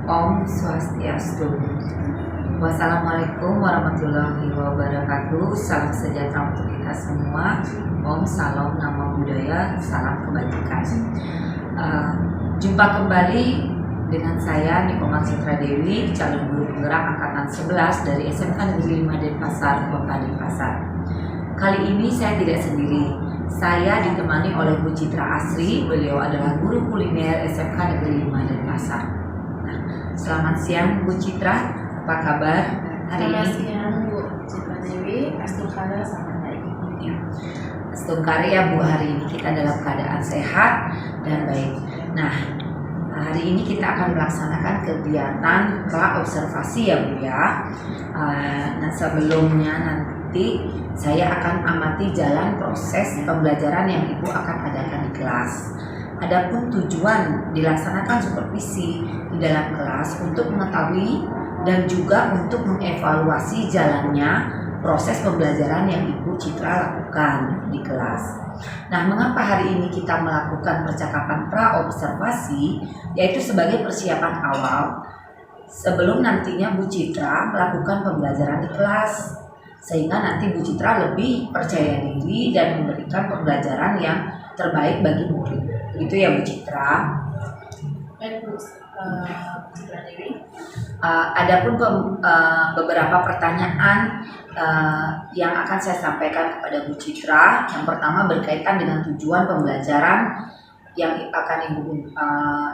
Om Swastiastu. Wassalamualaikum warahmatullahi wabarakatuh. Salam sejahtera untuk kita semua. Om, salam, nama budaya, salam kebajikan. Jumpa kembali dengan saya Nikomal Citra Dewi, calon guru penggerak angkatan 11 dari SMK Negeri 5 Denpasar, Kota Denpasar. Kali ini saya tidak sendiri. Saya ditemani oleh Bu Citra Asri. Beliau adalah guru kuliner SMK Negeri 5 Denpasar. Selamat siang Bu Citra, apa kabar hari ini? Selamat siang Bu Citra Dewi, Astungkara sama baik. Ya. Astungkara ya Bu, hari ini kita dalam keadaan sehat dan baik. Nah, hari ini kita akan melaksanakan kegiatan pra-observasi ya Bu ya. Nah, sebelumnya nanti saya akan amati jalan proses pembelajaran yang Ibu akan adakan di kelas. Adapun tujuan dilaksanakan supervisi di dalam kelas untuk mengetahui dan juga untuk mengevaluasi jalannya proses pembelajaran yang Ibu Citra lakukan di kelas. Nah, mengapa hari ini kita melakukan percakapan pra-observasi, yaitu sebagai persiapan awal sebelum nantinya Bu Citra melakukan pembelajaran di kelas, sehingga nanti Bu Citra lebih percaya diri dan memberikan pembelajaran yang terbaik bagi murid. Begitu ya Bu Citra. Baik Bu Citra Dewi. Adapun beberapa pertanyaan yang akan saya sampaikan kepada Bu Citra. Yang pertama berkaitan dengan tujuan pembelajaran yang akan Ibu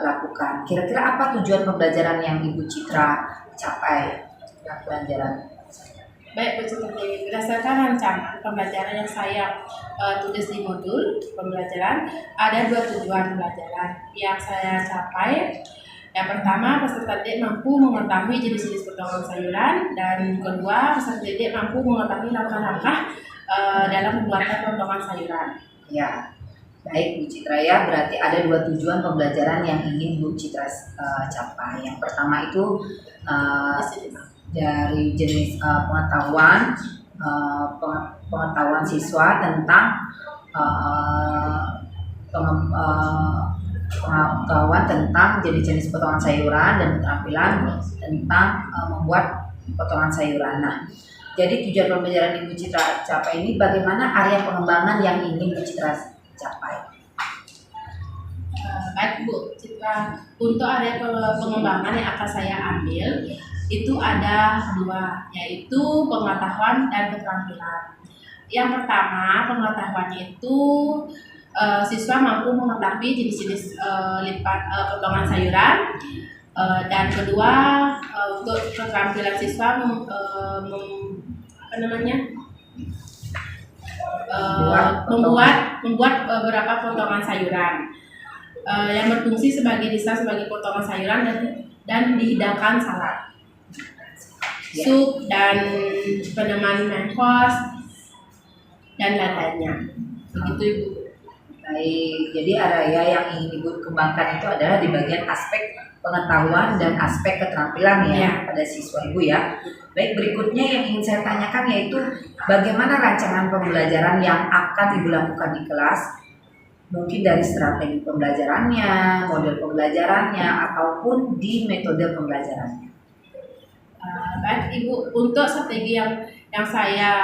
lakukan. Kira-kira apa tujuan pembelajaran yang Ibu Citra capai dalam pembelajaran? Baik Bu Citra Dewi, berdasarkan rancangan pembelajaran yang saya tulis di modul pembelajaran, ada 2 tujuan pembelajaran yang saya capai. Yang pertama, peserta didik mampu mengetahui jenis-jenis potongan sayuran, dan kedua, peserta didik mampu mengetahui langkah-langkah dalam pembuatan potongan sayuran. Ya, baik Bu Citra ya, berarti ada 2 tujuan pembelajaran yang ingin Bu Citra capai. Yang pertama itu dari jenis pengetahuan siswa tentang pengetahuan tentang jenis-jenis potongan sayuran dan keterampilan tentang membuat potongan sayuran. Nah, jadi tujuan pembelajaran Ibu Citra capai ini, bagaimana area pengembangan yang ingin Bu Citra capai? Baik Bu Citra, untuk area pengembangan yang akan saya ambil itu ada 2, yaitu pengetahuan dan keterampilan. Yang pertama, pengetahuannya itu siswa mampu mengetahui jenis-jenis potongan sayuran, dan kedua, untuk keterampilan siswa membuat beberapa potongan sayuran yang berfungsi sebagai potongan sayuran dan dihidangkan salad, sup dan peneman main course dan lainnya. Begitu Ibu. Baik, jadi area yang ingin Ibu kembangkan itu adalah di bagian aspek pengetahuan dan aspek keterampilan ya pada siswa Ibu ya. Baik, berikutnya yang ingin saya tanyakan yaitu bagaimana rancangan pembelajaran yang akan Ibu lakukan di kelas? Mungkin dari strategi pembelajarannya, model pembelajarannya, ataupun di metode pembelajarannya. Baik Ibu, untuk strategi yang saya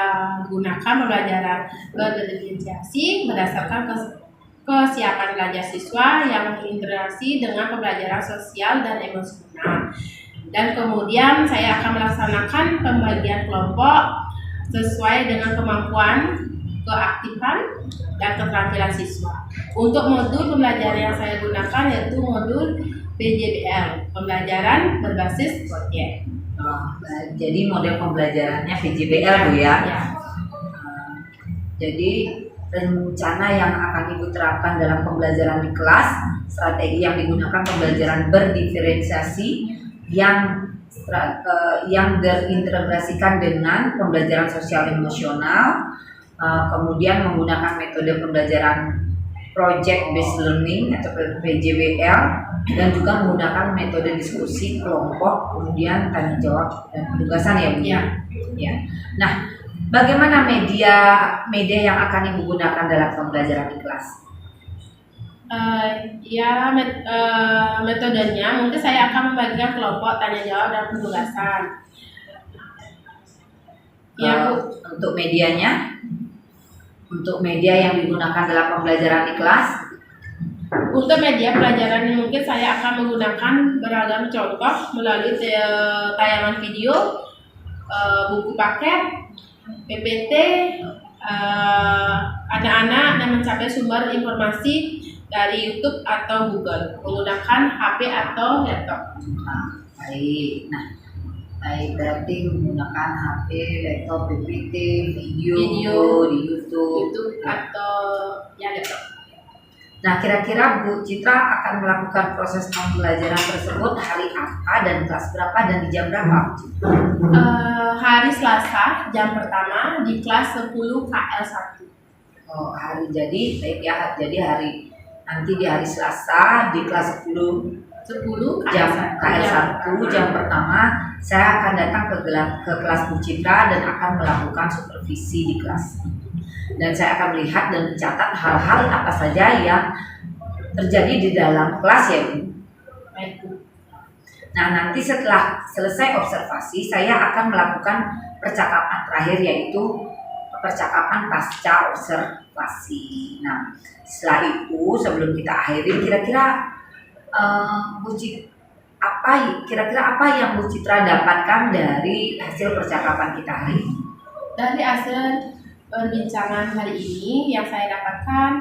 gunakan pembelajaran berdiferensiasi berdasarkan kesiapan belajar siswa yang terintegrasi dengan pembelajaran sosial dan emosional. Dan kemudian saya akan melaksanakan pembagian kelompok sesuai dengan kemampuan, keaktifan, dan keterampilan siswa. Untuk modul pembelajaran yang saya gunakan yaitu modul PJBL, pembelajaran berbasis proyek. Jadi model pembelajarannya PJBL Bu ya. Jadi rencana yang akan Ibu terapkan dalam pembelajaran di kelas, strategi yang digunakan pembelajaran berdiferensiasi yang terintegrasikan dengan pembelajaran sosial emosional, kemudian menggunakan metode pembelajaran project based learning atau PJBL, dan juga menggunakan metode diskusi kelompok, kemudian tanya jawab dan penugasan ya Bu ya. Ya. Nah, bagaimana media yang akan Ibu gunakan dalam pembelajaran di kelas? Metodenya mungkin saya akan membagikan kelompok tanya jawab dan penugasan. Ya, Bu. Untuk medianya, untuk media yang digunakan dalam pembelajaran di kelas, untuk media pelajaran ini mungkin saya akan menggunakan beragam contoh melalui tayangan video, buku paket, PPT, anak-anak dan mencapai sumber informasi dari YouTube atau Google menggunakan HP atau laptop. Baik. Nah, baik, berarti menggunakan HP, laptop, PPT, video di YouTube atau ya laptop. Nah, kira-kira Bu Citra akan melakukan proses pembelajaran tersebut hari apa dan kelas berapa dan di jam berapa? Hari Selasa jam pertama di kelas 10 KL1. Oh, hari jadi baik ya. Jadi nanti di hari Selasa di kelas 10 jam KL1 jam pertama saya akan datang ke kelas Bu Citra dan akan melakukan supervisi di kelas. Dan saya akan melihat dan mencatat hal-hal apa saja yang terjadi di dalam kelas ya Bu. Baik, Bu. Nah, nanti setelah selesai observasi saya akan melakukan percakapan terakhir, yaitu percakapan pasca observasi. Nah, setelah itu sebelum kita akhiri, kira-kira apa yang Bu Citra dapatkan dari hasil percakapan kita hari ini? Dari hasil perbincangan hari ini yang saya dapatkan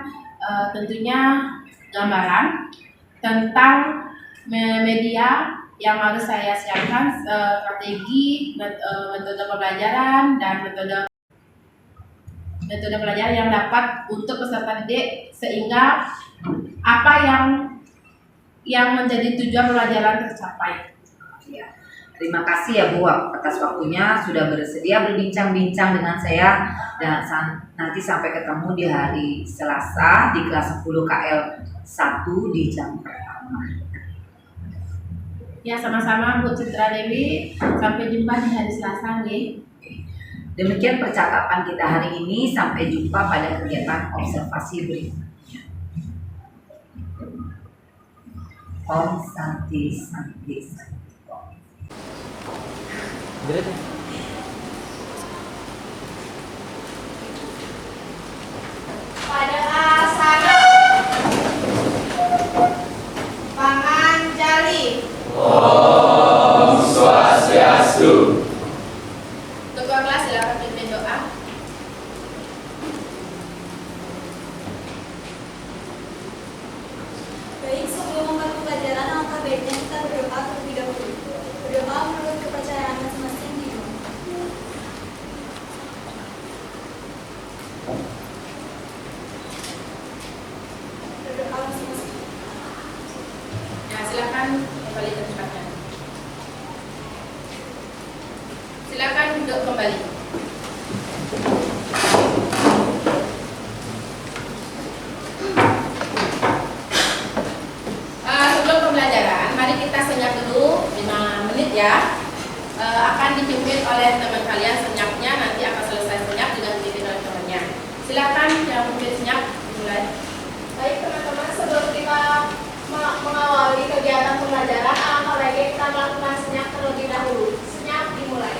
tentunya gambaran tentang media yang harus saya siapkan, strategi, metode pembelajaran dan metode pelajaran yang dapat untuk peserta didik sehingga apa yang menjadi tujuan pelajaran tercapai. Ya. Terima kasih ya Bu atas waktunya sudah bersedia berbincang-bincang dengan saya, dan nanti sampai ketemu di hari Selasa di kelas 10 KL1 di jam pertama. Ya, sama-sama Bu Citra Dewi. Sampai jumpa di hari Selasa nih. Demikian percakapan kita hari ini. Sampai jumpa pada kegiatan observasi berikutnya. Om Santi Santi Santi. Pada asana pangan jali. Om Swastiastu. Ketua kelas silakan pimpin doa. Baik, sebelum memulai pelajaran, alangkah baiknya kita berdoa terlebih dahulu. Berdoa menurut kepercayaan masing-masing di rumah. Berdoa masing-masing. Ya, silakan kembali ke tempatnya. Silakan duduk kembali. Sebelum pembelajaran, mari kita senyap dulu 5 menit ya. Akan dipimpin oleh teman kalian senyapnya, nanti akan selesai senyap juga dipimpin oleh temannya. Silakan yang mungkin senyap dimulai. Baik teman-teman, sebelum kita mengawali kegiatan pembelajaran, alangkah baiknya kita melakukan senyap terlebih dahulu. Senyap dimulai.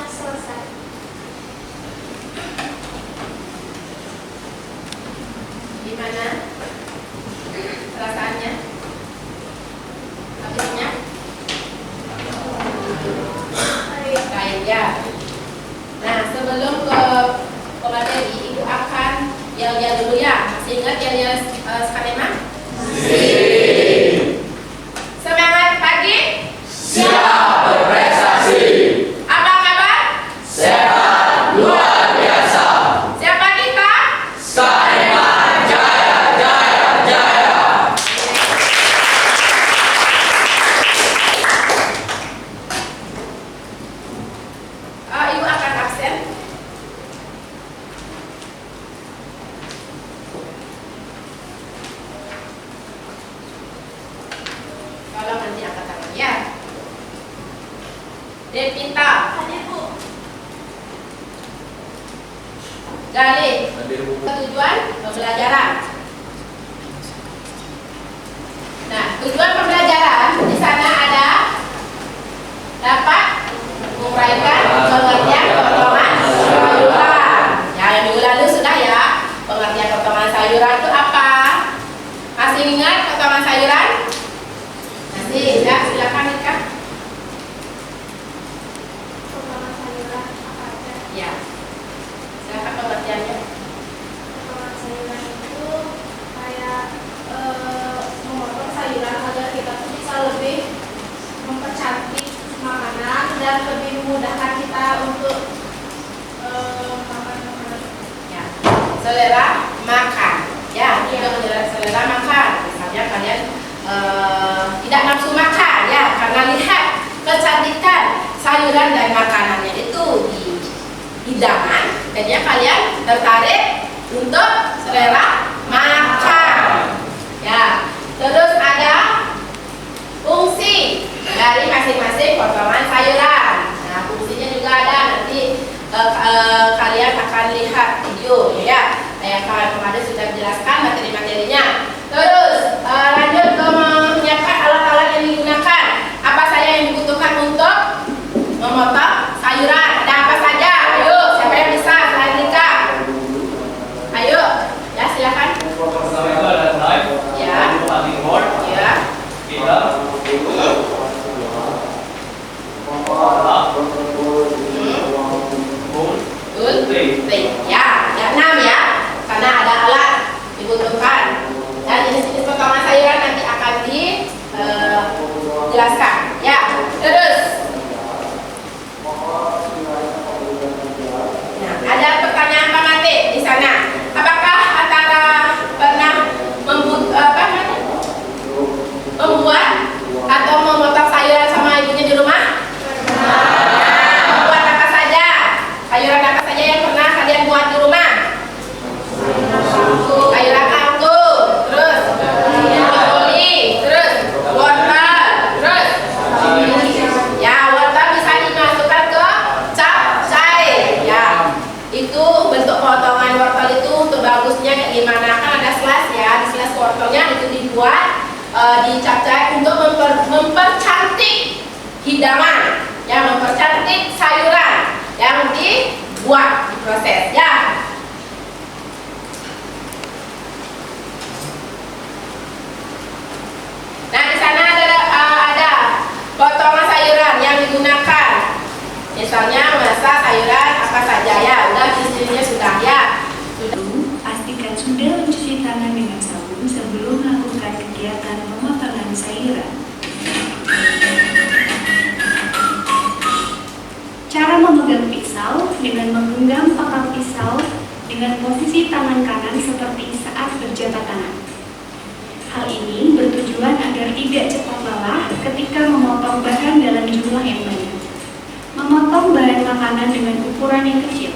selesai. Gimana perasaannya? Habisnya? Baik ya. Nah, sebelum ke materi, Ibu akan yel-yel dulu ya. Masih ingat yel-yel skema? Semangat pagi. Siap berprestasi. Apa kabar? Sehat luar biasa. Siapa kita? Skema Jaya Jaya Jaya. Ibu akan absen. Kalau nanti angkat tangan ya. Devita, Hadir Bu. Gali, tujuan pembelajaran. Nah, tujuan pembelajaran di sana ada dapat menguraikan pengertian potongan sayuran. Ya, yang minggu lalu sudah ya. Pengertian potongan sayuran itu apa? Masih ingat potongan sayuran? Masih, ya silakan Ika. Potongan sayuran apa aja? Ya, silakan pengertiannya. Potongan sayuran itu kayak memotong sayuran agar kita tuh bisa lebih mempercantik makanan dan lebih memudahkan kita untuk makan makanan. Ya, selera makan. Ya, kita menjelaskan selera makan. Misalnya kalian tidak nafsu makan ya, karena lihat kecantikan sayuran dan makanannya itu di hidangan, jadinya kalian tertarik untuk selera makan. Ya, terus ada fungsi dari masing-masing potongan sayuran. Nah, fungsinya juga ada nanti kalian akan lihat video ya. Yang kemarin sudah dijelaskan materi-materinya. Terus lanjut ke menyiapkan alat-alat yang digunakan. Apa saja yang dibutuhkan untuk memotong sayuran? Ada apa saja? Ayo, siapa yang bisa? Selain Rika. Ayo, ya silakan. Pertama itu ada knife, Ya. cutting board, Ya. kita, alat, spoon, Betul. Ya, ada 6 ya. Karena ada alat dibutuhkan. Dan jenis-jenis potongan sayuran nanti akan dijelaskan. Ya. Terus. Nah, ada pertanyaan Pak Mate di sana. Apakah antara pernah membuat atau memotong sayuran sama ibunya di rumah? Buat apa saja? Sayuran apa saja yang pernah kalian buat di rumah? Sayuran kangkung, terus brokoli, terus wortel, terus ya wortel bisa dimasukkan ke capcay. Ya, itu bentuk potongan wortel itu untuk bagusnya kayak gimana? Kan ada slice ya, di slice wortelnya itu dibuat di capcay untuk mempercantik hidangan, ya mempercantik sayuran yang dibuat diproses ya. Nah, di sana ada potongan sayuran yang digunakan. Misalnya masak sayuran apa saja ya, udah isinya sudah ya. Pastikan sudah mencuci tangan dengan sabun sebelum melakukan kegiatan pemotongan sayuran. Cara memegang pisau dengan menggenggam pangkal pisau dengan posisi tangan kanan seperti saat berjabat tangan. Hal ini bertujuan agar tidak cepat lelah ketika memotong bahan dalam jumlah yang banyak. Memotong bahan makanan dengan ukuran yang kecil.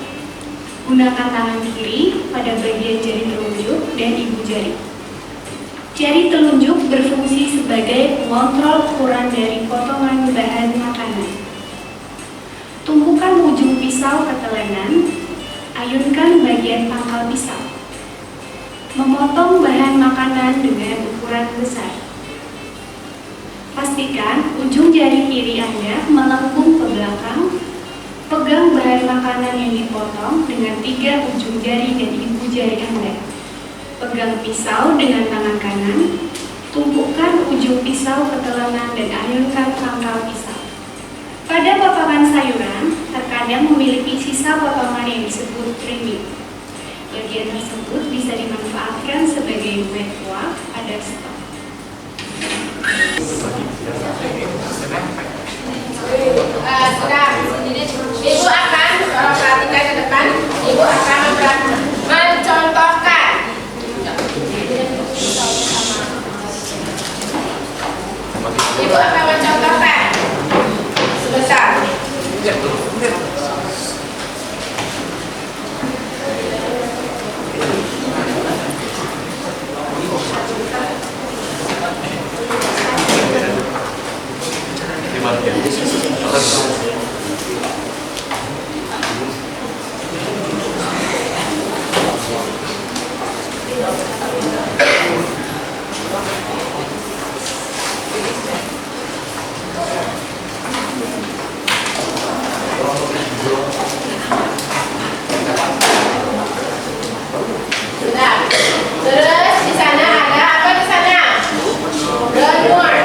Gunakan tangan kiri pada bagian jari telunjuk dan ibu jari. Jari telunjuk berfungsi sebagai pengontrol ukuran dari potongan bahan makanan. Tumpukan ujung pisau ke telenan, ayunkan bagian pangkal pisau. Memotong bahan makanan dengan ukuran besar. Pastikan ujung jari kiri Anda melengkung ke belakang Pegang bahan makanan yang dipotong dengan 3 ujung jari dan ibu jari Anda. Pegang pisau dengan tangan kanan, tumpukkan ujung pisau ke telengan dan ayunkan pangkal pisau. Pada potongan sayuran, terkadang memiliki sisa potongan yang disebut trimming. Bagian tersebut bisa dimanfaatkan sebagai wet kuah pada stok. Sudah, Ibu akan perhatikan ke depan. Ibu akan mencontohkan. Ibu akan mencontohkan sebentar. Sudah. Terus di sana ada apa di sana? Benur.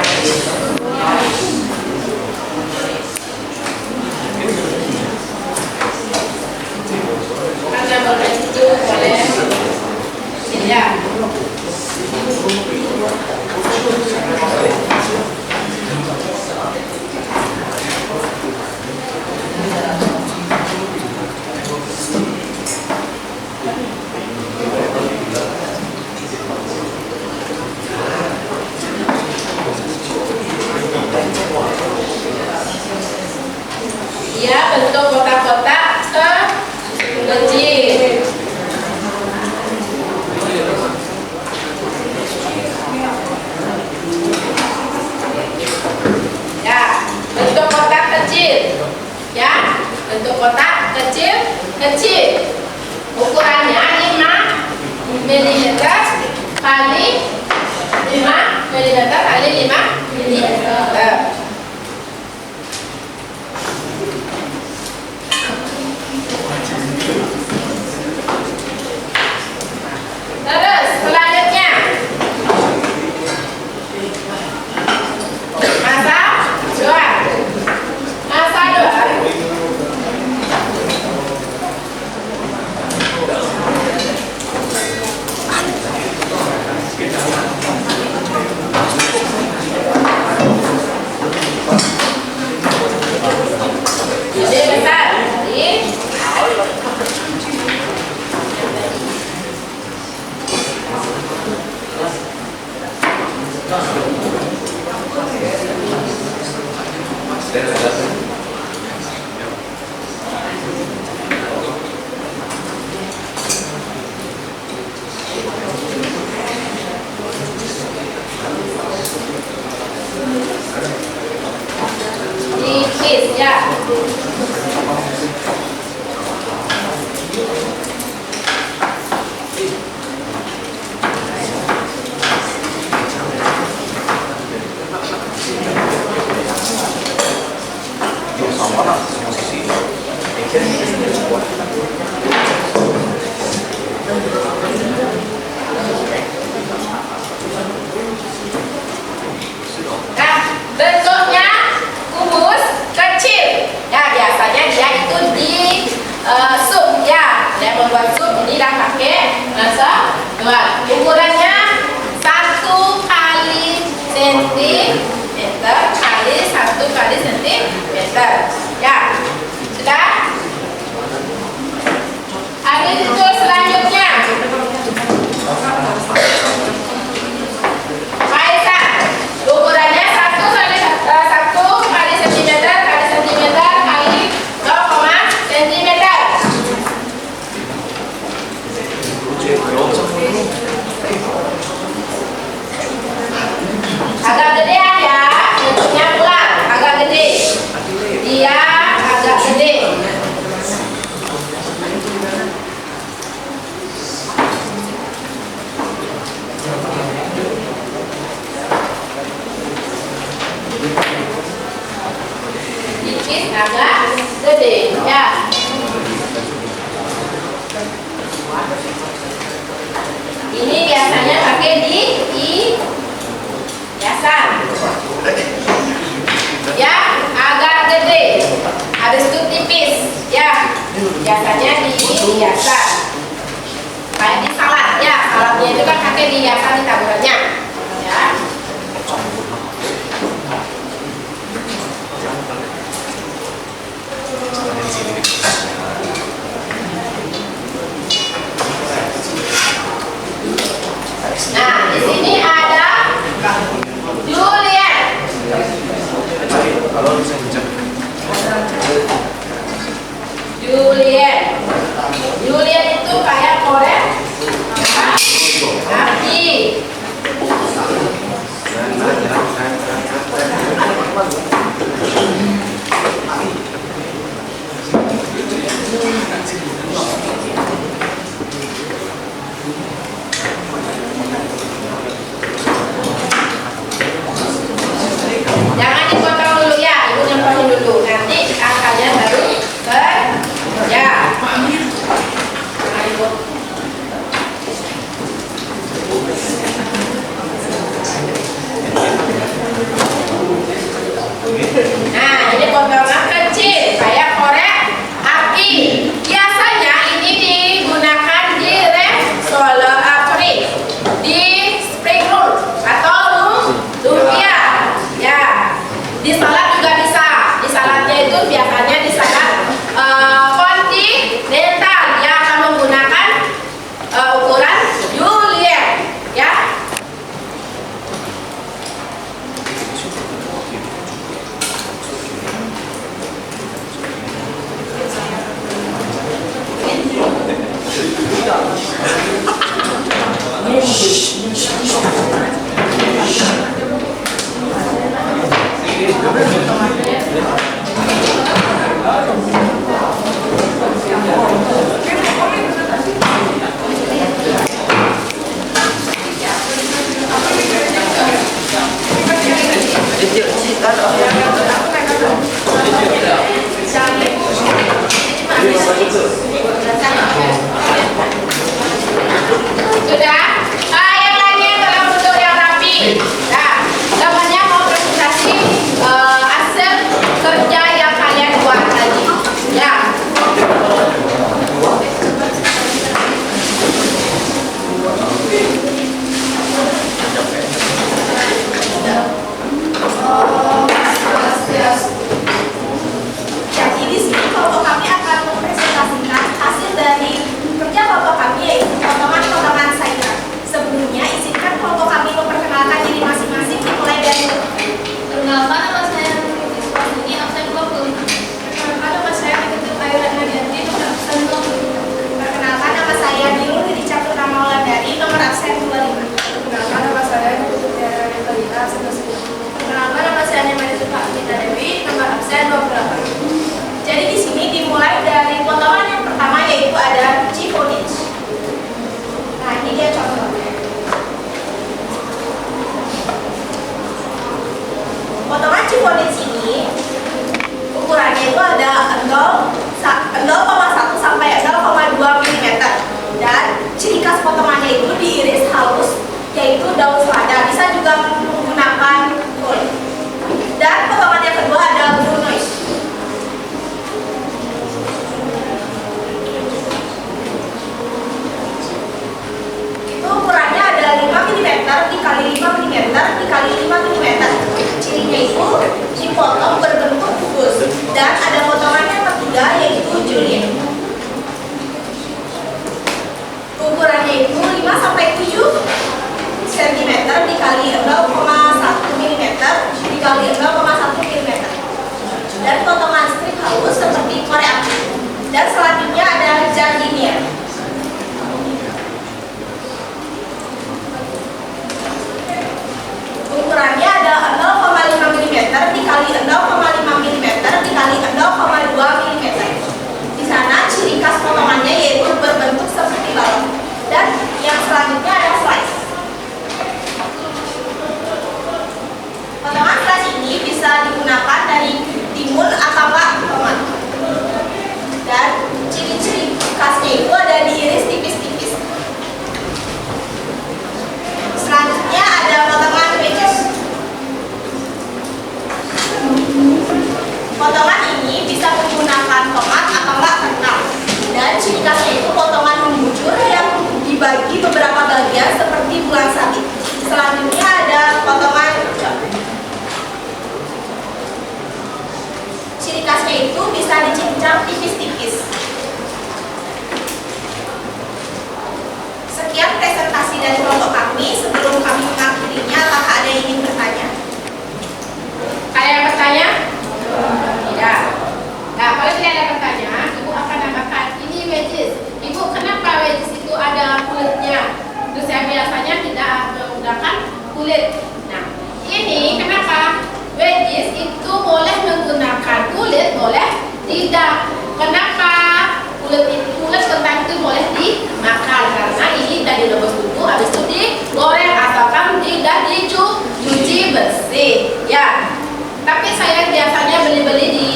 Karena boleh itu boleh. Ya. Dia bentuk kotak-kotak kecil. Ya, bentuk kotak kecil. Ya, bentuk kotak kecil. Ukurannya 5 mm kali 5 mm kali 5 mm. Terus selanjutnya masa 2 ide besar. Tipis ya. Nah, bentuknya kubus kecil. Ya, biasanya dia itu di sup ya. Saya membuat sup ini dah pakai masa 2. Ukurannya 1 kali sentimeter kali 1 kali sentimeter. Ya, sudah. Habis itu selanjutnya Maisa, ukurannya 1 kali sentimeter kali sentimeter kali 0, sentimeter. Agak gedean ya, bentuknya pula agak gede. Dia agak gede. Dikit agak gede. Ya. Ini biasanya pakai di hiasan. Ya, agak gede. Habis itu tipis. Ya, biasanya di hiasan. Kayak di salad. Ya, saladnya itu kan pakai di hiasan di taburannya. Ya. Nah, di sini ada Juliet. Juliet itu kayak korek api. Jangan dipotong dulu ya, ibu nyemprotin dulu. Nanti angkanya baru kerja. Nah, ini potongan kecil kayak korek api. Biasanya ini digunakan di solar di spring roll atau lumpia. Ya, di salad juga bisa. Di saladnya itu biasanya di salad kontinental yang akan menggunakan ukuran Juliet. Ya. Sudah? Yang lainnya dalam bentuk yang rapi. Nah, gambarnya mau presentasi hasil kerja yang kalian buat tadi. Ya. Jadi di sini kelompok kami akan mempresentasikan hasil dari kerja kelompok kami, yaitu potongan-potongan sayuran. Sebelumnya izinkan kelompok kami memperkenalkan diri masing-masing, dimulai dari Perkenalkan, nama saya ini absen 20. perkenalkan nama saya Ketua Ayuran Nadianti, nomor absen 20. Perkenalkan nama saya Nilul Hidicapur Ramaulandari, nomor absen 25. Perkenalkan nama saya Ketua Ayuran Nadianti, absen 20. Perkenalkan nama saya Nemani Suka Amita Dewi, nomor absen 28. Jadi di sini dimulai dari potongan yang pertama, yaitu ada Chifonich. Nah, ini dia contohnya. Potongan Chifonich ini ukurannya itu ada 0,1 sampai 0,2 mm, dan ciri khas potongannya itu diiris halus, yaitu daun selada. Bisa juga menggunakan kulit. Dan potongan yang kedua ada brunoise. Itu ukurannya ada 5 mm dikali 5 mm dikali 5 mm. Cirinya itu dipotong berbentuk kubus. Dan ada potongan yang ketiga, yaitu Juliet. Ukurannya itu 5 sampai 7 cm dikali 0,1 mm dikali 0,1 mm. Dan potongan strip halus seperti korek api. Dan selanjutnya ada Jardinier. Ukurannya ada 0,5 mm dikali 0,5 mm dikali 0,2 mm. Di sana ciri khas potongannya yaitu berbentuk seperti balon. Dan yang selanjutnya ada slice. Potongan slice ini bisa digunakan dari timun atau tomat. potongan tomat atau enggak kentang. Dan ciri khasnya itu potongan membujur yang dibagi beberapa bagian seperti bulan sabit. Selanjutnya ada potongan hijau. Ciri khasnya itu bisa dicincang tipis-tipis. Sekian presentasi dari kelompok kami. Sebelum kami mengakhirinya, apakah ada yang ingin bertanya? Ada yang bertanya? Tidak. Nah, kalau tidak ada pertanyaan, Ibu akan nambahkan ini wedges. Ibu, kenapa wedges itu ada kulitnya? Terus saya biasanya tidak menggunakan kulit. Nah, ini kenapa wedges itu boleh menggunakan kulit, boleh tidak. Kenapa kulit kentang itu boleh dimakan? Karena ini tadi rebus dulu, habis itu digoreng asalkan tidak dicuci bersih. Ya. Tapi saya biasanya beli di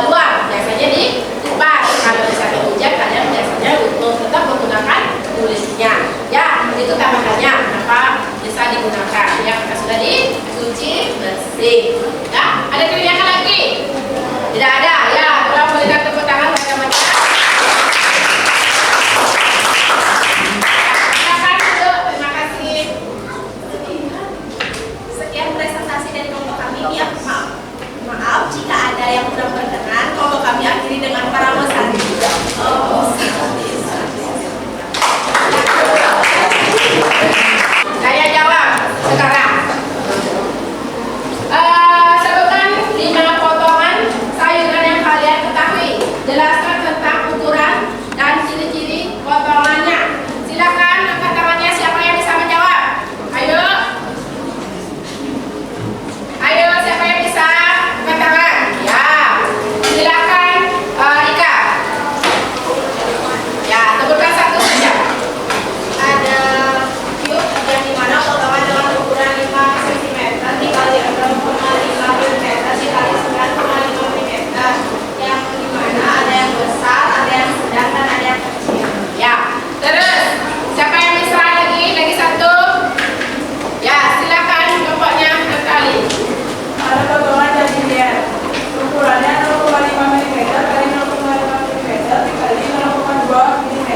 luar, biasanya di kupar. Kalau misalnya hujan, kalian biasanya tetap menggunakan kulitnya. Ya, itu tambahannya kenapa bisa digunakan. Ya, kita sudah dicuci bersih. Ya, ada kebanyakan lagi? Tidak ada. Ya, kalau berikan tepuk tangan teman-teman. Silakan dulu. Terima kasih. Sekian presentasi dari kelompok kami. Maaf jika ada yang kurang berkenan. Kelompok kami akhiri dengan para pesan. Saya jawab sekarang. Sebutkan 5 potongan sayuran yang kalian ketahui. Jelaskan tentang ukuran dan ciri-ciri potongannya. Silakan angkat tangannya siapa yang bisa menjawab. Ayo. Ayo, siapa yang bisa angkat tangan? Ya. Silakan Ika. Ya, sebutkan satu saja. Ada cube yang dimana potongan dengan ukuran 5 cm dikali 6,5 mm dikali 9,5 mm, yang dimana ada yang besar, ada yang sedang, dan ada yang kecil. Ya. Terus siapa yang bisa lagi satu? Ya, silakan kelompoknya sekali. Ada potongan yang dilihat ukurannya 0,5 mm kali 0,5 mm dikali 0,2 mm.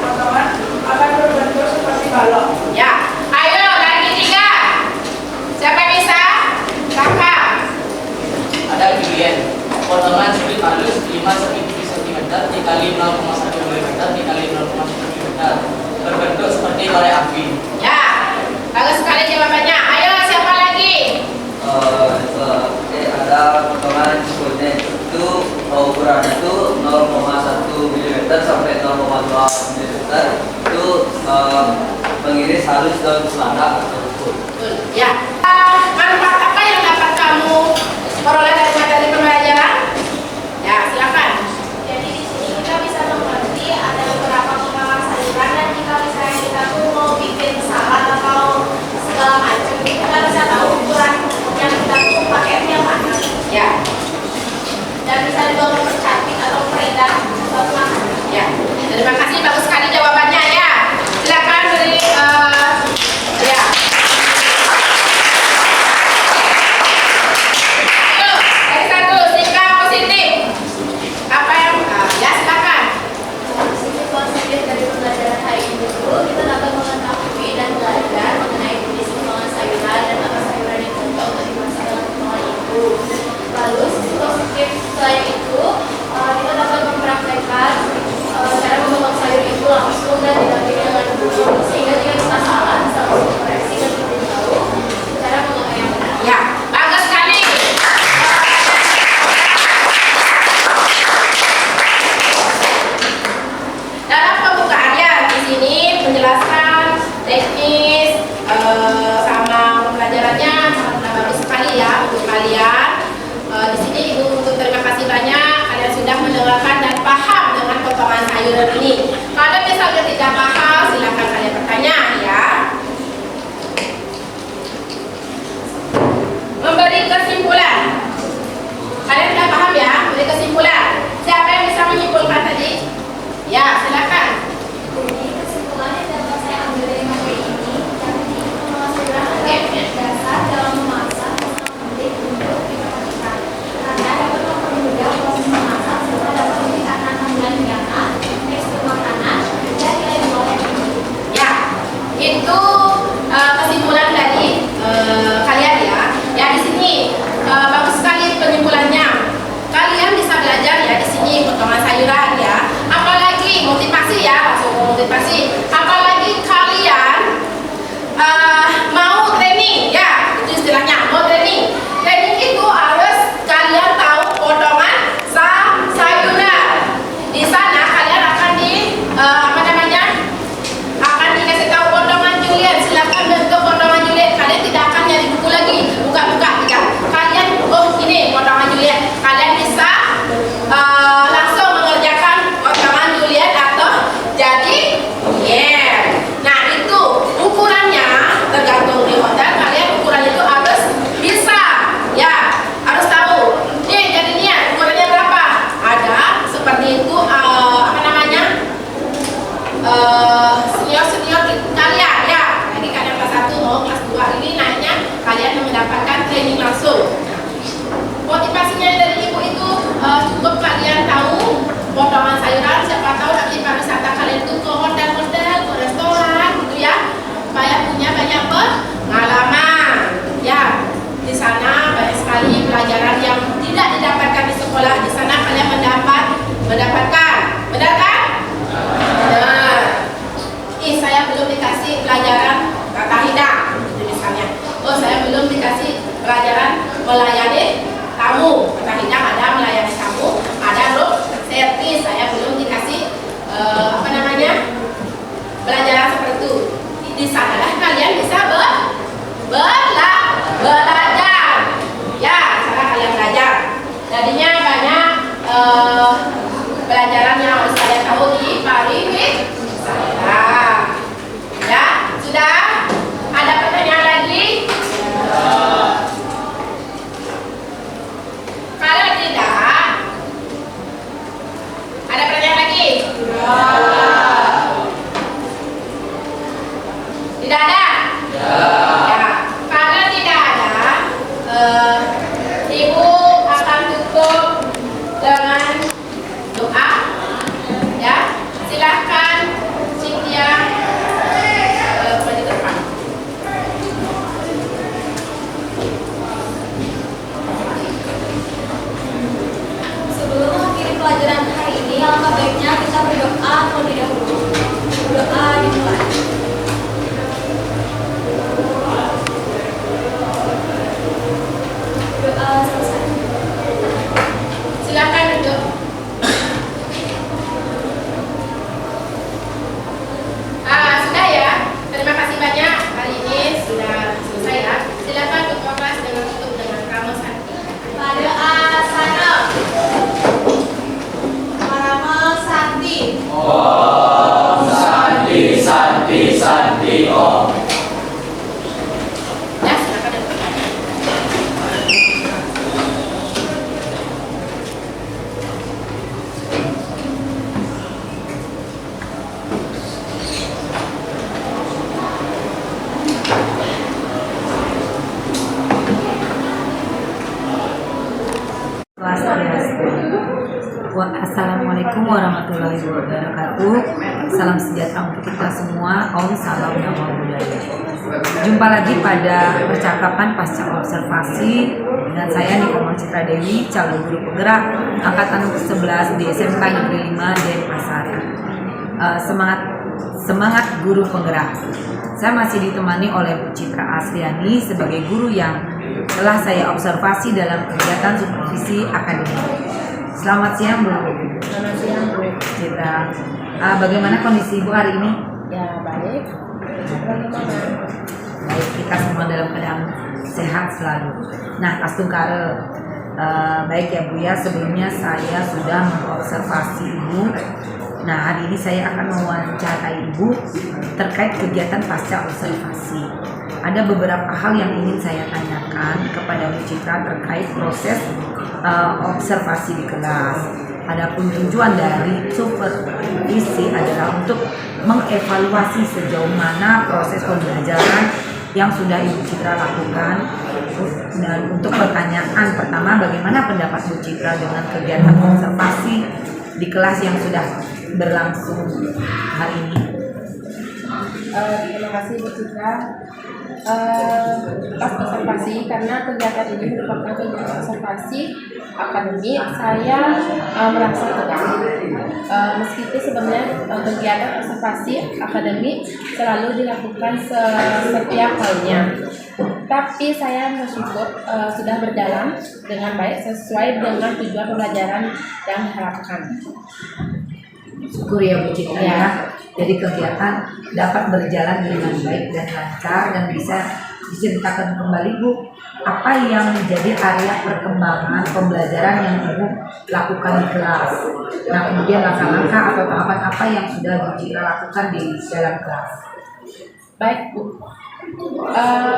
Potongan akan berbentuk seperti balok. Ya. Ayo lagi 3. Siapa yang bisa? Kakak. Ada pilihan potongan sudut halus 5 cm dikali 0,1 mm dikali 0,1 mm berbentuk seperti korek api. Ya. Bagus sekali jawabannya. Ayo siapa lagi? Ada potongan kode itu ukurannya itu 0,1 mm sampai 0,2 mm itu mengiris halus daun selada atau rumput. Ya. Manfaat apa yang dapat kamu peroleh dari materi pembelajaran? Ya, silakan. Jadi di sini kita bisa mengerti ada beberapa potongan sayuran, dan jika misalnya kita tuh mau bikin salad atau segala macam, kita bisa tahu ukuran yang kita tuh pakai yang mana. Ya. Dan bisa juga mempercantik atau memperindah suatu makanan. Ya. Terima kasih, bagus sekali jawabannya ya. Silakan beri ya. Assalamualaikum warahmatullahi wabarakatuh. Salam sejahtera untuk kita semua. Om salam nama budaya. Jumpa lagi pada percakapan pasca observasi dengan saya Niko Citra Dewi, calon guru penggerak angkatan ke-11 di SMK Negeri 5 Denpasar. Semangat guru penggerak. Saya masih ditemani oleh Bu Citra Asriani sebagai guru yang telah saya observasi dalam kegiatan supervisi akademik. Selamat siang Bu. Selamat siang Bu Citra. Bagaimana kondisi Ibu hari ini? Ya baik. Bagaimana? Baik, kita semua dalam keadaan sehat selalu. Nah, Astungkare, baik ya Bu ya. Sebelumnya saya sudah mengobservasi Ibu. Nah, hari ini saya akan mewawancarai Ibu terkait kegiatan pasca observasi. Ada beberapa hal yang ingin saya tanyakan kepada Bu Citra terkait proses observasi di kelas. Adapun tujuan dari supervisi adalah untuk mengevaluasi sejauh mana proses pembelajaran yang sudah Ibu Citra lakukan. Dan untuk pertanyaan pertama, bagaimana pendapat Bu Citra dengan kegiatan observasi di kelas yang sudah berlangsung hari ini? Terima kasih Bu Citra. Pas observasi, karena kegiatan ini merupakan kegiatan observasi akademik, saya merasa tegang. Meskipun sebenarnya kegiatan observasi akademik selalu dilakukan setiap harinya, tapi saya bersyukur sudah berjalan dengan baik sesuai dengan tujuan pembelajaran yang diharapkan. Syukur ya Bu Citra ya. Jadi kegiatan dapat berjalan dengan baik dan lancar, dan bisa diceritakan kembali Bu, apa yang menjadi area perkembangan pembelajaran yang Ibu lakukan di kelas. Nah, kemudian langkah-langkah atau tahapan apa yang sudah Bu Citra lakukan di dalam kelas. Baik Bu,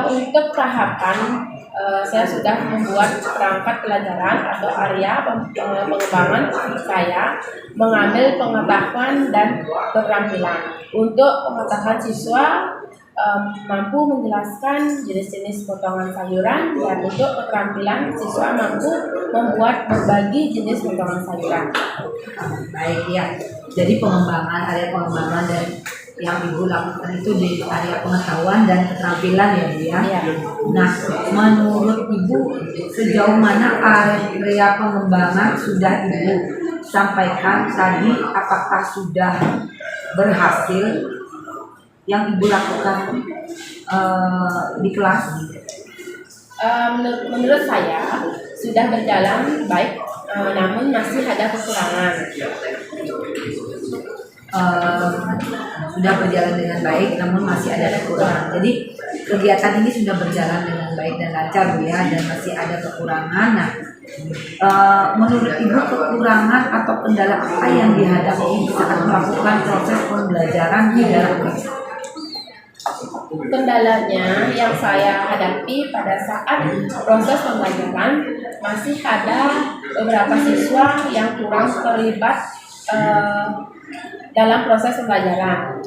untuk tahapan saya sudah membuat perangkat pelajaran atau area pengembangan. Saya mengambil pengetahuan dan keterampilan. Untuk pengetahuan siswa mampu menjelaskan jenis-jenis potongan sayuran, dan untuk keterampilan siswa mampu membuat berbagai jenis potongan sayuran. Baik ya. Jadi area pengembangan dan yang Ibu lakukan itu di area pengetahuan dan keterampilan ya Bu ya. Ya. Nah, menurut Ibu sejauh mana area pengembangan sudah Ibu sampaikan tadi, apakah sudah berhasil yang Ibu lakukan di kelas? Menurut saya sudah berjalan baik, namun masih ada kekurangan. Sudah berjalan dengan baik, namun masih ada kekurangan. Jadi kegiatan ini sudah berjalan dengan baik dan lancar Bu ya, dan masih ada kekurangan. Nah, menurut Ibu kekurangan atau kendala apa yang dihadapi saat melakukan proses pembelajaran di dalam kelas? Kendalanya yang saya hadapi pada saat proses pembelajaran, masih ada beberapa siswa yang kurang terlibat dalam proses pembelajaran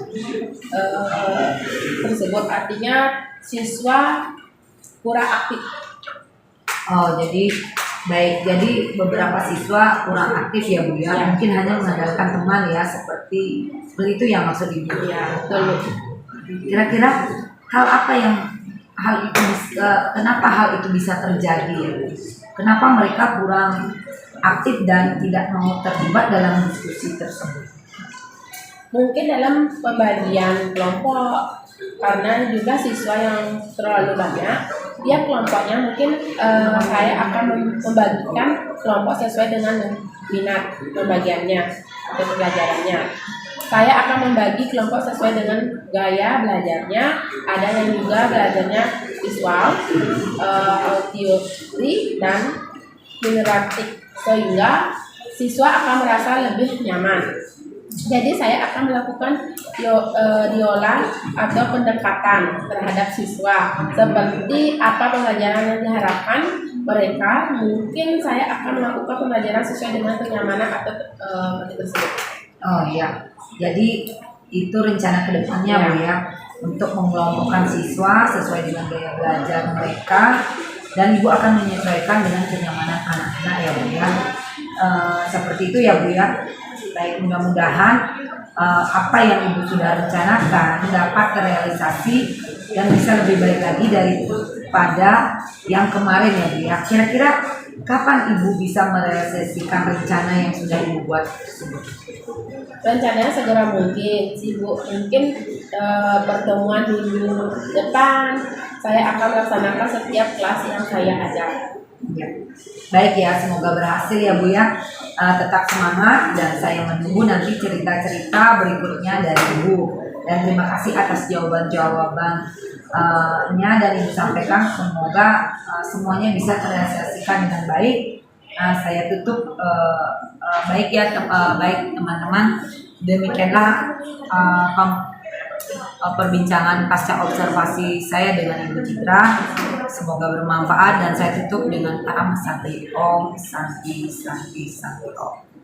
tersebut. Artinya siswa kurang aktif. Oh, jadi baik. Jadi beberapa siswa kurang aktif ya Bu ya. Mungkin hanya mengandalkan teman ya, seperti itu yang maksud Ibu. Ya, betul. Kira-kira kenapa hal itu bisa terjadi ya Bu? Kenapa mereka kurang aktif dan tidak mau terlibat dalam diskusi tersebut? Mungkin dalam pembagian kelompok, karena juga siswa yang terlalu banyak, dia kelompoknya mungkin saya akan membagikan kelompok sesuai dengan minat pembagiannya atau pembelajarannya. Saya akan membagi kelompok sesuai dengan gaya belajarnya. Ada yang juga belajarnya visual, teori, dan interaktif, sehingga siswa akan merasa lebih nyaman. Jadi saya akan melakukan diolah atau pendekatan terhadap siswa seperti apa pembelajaran yang diharapkan mereka. Mungkin saya akan melakukan pembelajaran sesuai dengan kenyamanan atau tersebut. Oh iya, jadi itu rencana kedepannya Bu ya, untuk mengelompokkan siswa sesuai dengan gaya belajar mereka dan Ibu akan menyesuaikan dengan kenyamanan anak-anak ya Bu ya. Seperti itu ya Bu ya. Baik, mudah-mudahan apa yang Ibu sudah rencanakan dapat terrealisasi dan bisa lebih baik lagi daripada yang kemarin ya Bu ya. Kira-kira kapan Ibu bisa merealisasikan rencana yang sudah Ibu buat tersebut? Rencananya segera mungkin sih Bu. Mungkin pertemuan minggu depan saya akan melaksanakan setiap kelas yang saya ajak. Ya. Baik ya, semoga berhasil ya Bu ya. Tetap semangat dan saya menunggu nanti cerita-cerita berikutnya dari Ibu. Dan terima kasih atas jawaban-jawabannya dan Ibu sampaikan. Semoga semuanya bisa terrealisasikan dengan baik. Saya tutup baik ya baik teman-teman. Demikianlah perbincangan pasca observasi saya dengan Ibu Citra. Semoga bermanfaat dan saya tutup dengan Aram Santi Om Santi Santi Santi Om.